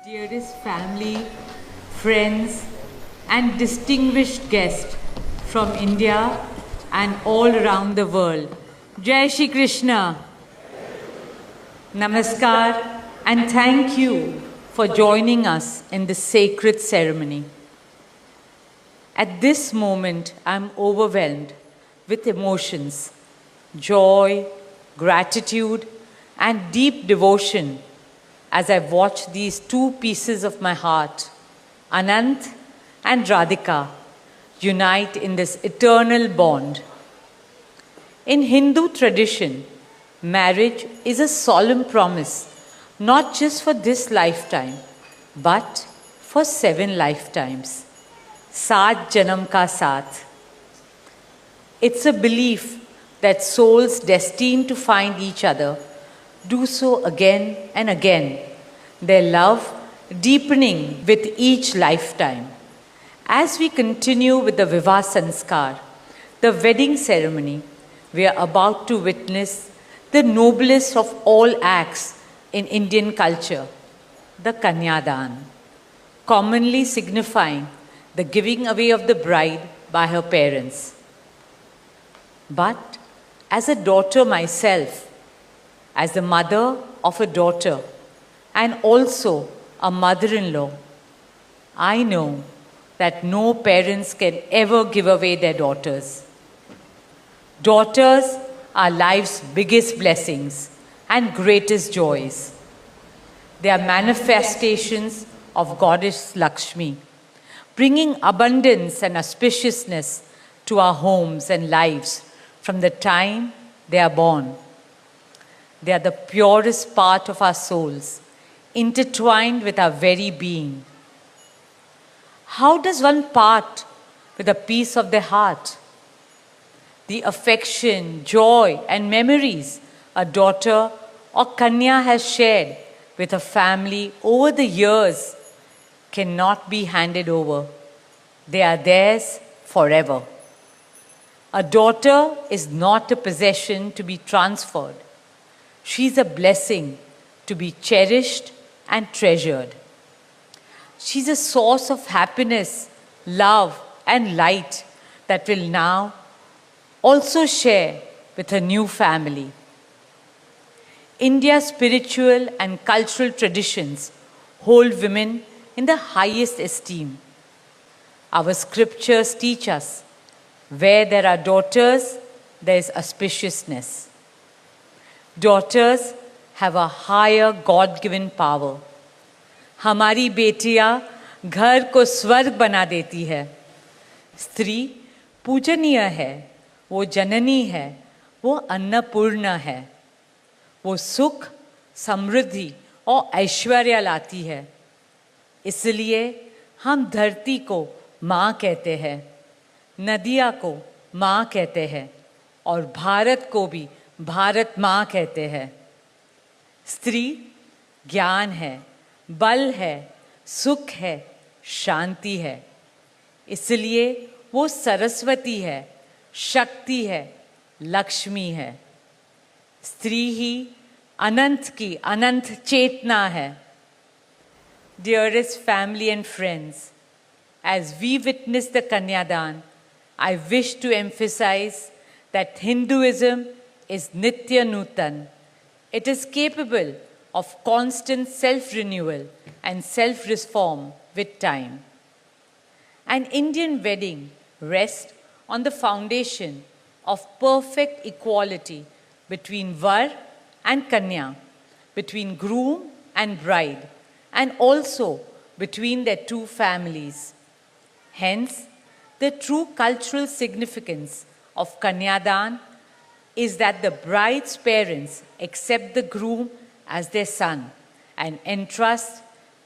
Dearest family, friends, and distinguished guests from India and all around the world. Jai Shri Krishna. Namaskar and thank you for joining us in this sacred ceremony. At this moment, I am overwhelmed with emotions, joy, gratitude, and deep devotion as I watch these two pieces of my heart, Anant and Radhika, unite in this eternal bond. In Hindu tradition, marriage is a solemn promise, not just for this lifetime, but for 7 lifetimes. Saat Janam Ka Saath. It's a belief that souls destined to find each other do so again and again, their love deepening with each lifetime. As we continue with the Vivah Sanskar, the wedding ceremony, we are about to witness the noblest of all acts in Indian culture, the Kanyadan, commonly signifying the giving away of the bride by her parents. But as a daughter myself, as the mother of a daughter and also a mother-in-law, I know that no parents can ever give away their daughters. Daughters are life's biggest blessings and greatest joys. They are manifestations of Goddess Lakshmi, bringing abundance and auspiciousness to our homes and lives from the time they are born. They are the purest part of our souls, intertwined with our very being. How does one part with a piece of their heart? The affection, joy, and memories a daughter or Kanya has shared with her family over the years cannot be handed over. They are theirs forever. A daughter is not a possession to be transferred. She is a blessing to be cherished and treasured. She is a source of happiness, love, and light that will now also share with her new family. India's spiritual and cultural traditions hold women in the highest esteem. Our scriptures teach us, where there are daughters, there is auspiciousness. Daughters have a higher God-given power. हमारी बेटियां घर को स्वर्ग बना देती है. स्त्री पूजनीय है, वो जननी है, वो अन्नपूर्णा है. वो सुख, समृद्धि और ऐश्वर्य लाती है. इसलिए हम धरती को माँ कहते हैं, नदियाँ को माँ कहते हैं और भारत को भी भारत माँ कहते हैं. स्त्री ज्ञान है, बल है, सुख है, शांति है. इसलिए वो सरस्वती है, शक्ति है, लक्ष्मी है. स्त्री ही अनंत की अनंत चेतना है. Dearest family and friends, as we witness the Kanyadan, I wish to emphasize that Hinduism is Nitya Nutan. It is capable of constant self-renewal and self-reform with time. An Indian wedding rests on the foundation of perfect equality between Var and Kanya, between groom and bride, and also between their two families. Hence, the true cultural significance of Kanyadan is that the bride's parents accept the groom as their son and entrust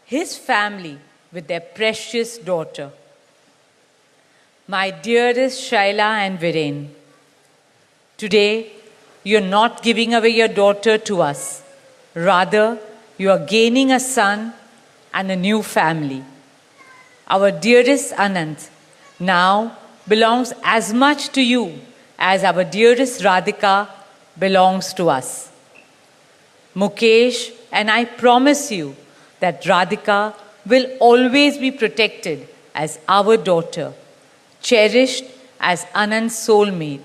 his family with their precious daughter. My dearest Shaila and Viren, today you are not giving away your daughter to us. Rather, you are gaining a son and a new family. Our dearest Anant now belongs as much to you as our dearest Radhika belongs to us. Mukesh and I promise you that Radhika will always be protected as our daughter, cherished as Anand's soulmate,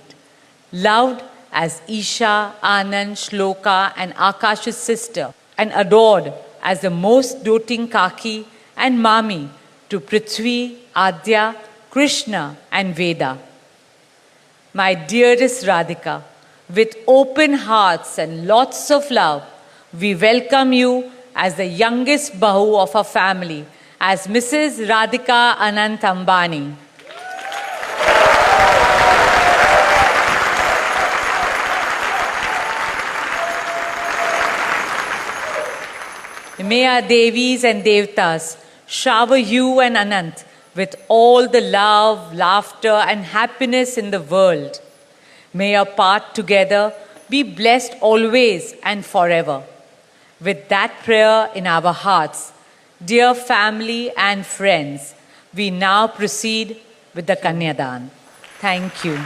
loved as Isha, Anand, Shloka and Akash's sister, and adored as the most doting Kaki and Mami to Prithvi, Adya, Krishna and Veda. My dearest Radhika, with open hearts and lots of love, we welcome you as the youngest Bahu of our family, as Mrs. Radhika Anant Ambani. May our Devis and Devtas shower you and Anant with all the love, laughter and happiness in the world. May your path together be blessed always and forever. With that prayer in our hearts, dear family and friends, we now proceed with the Kanyadan. Thank you.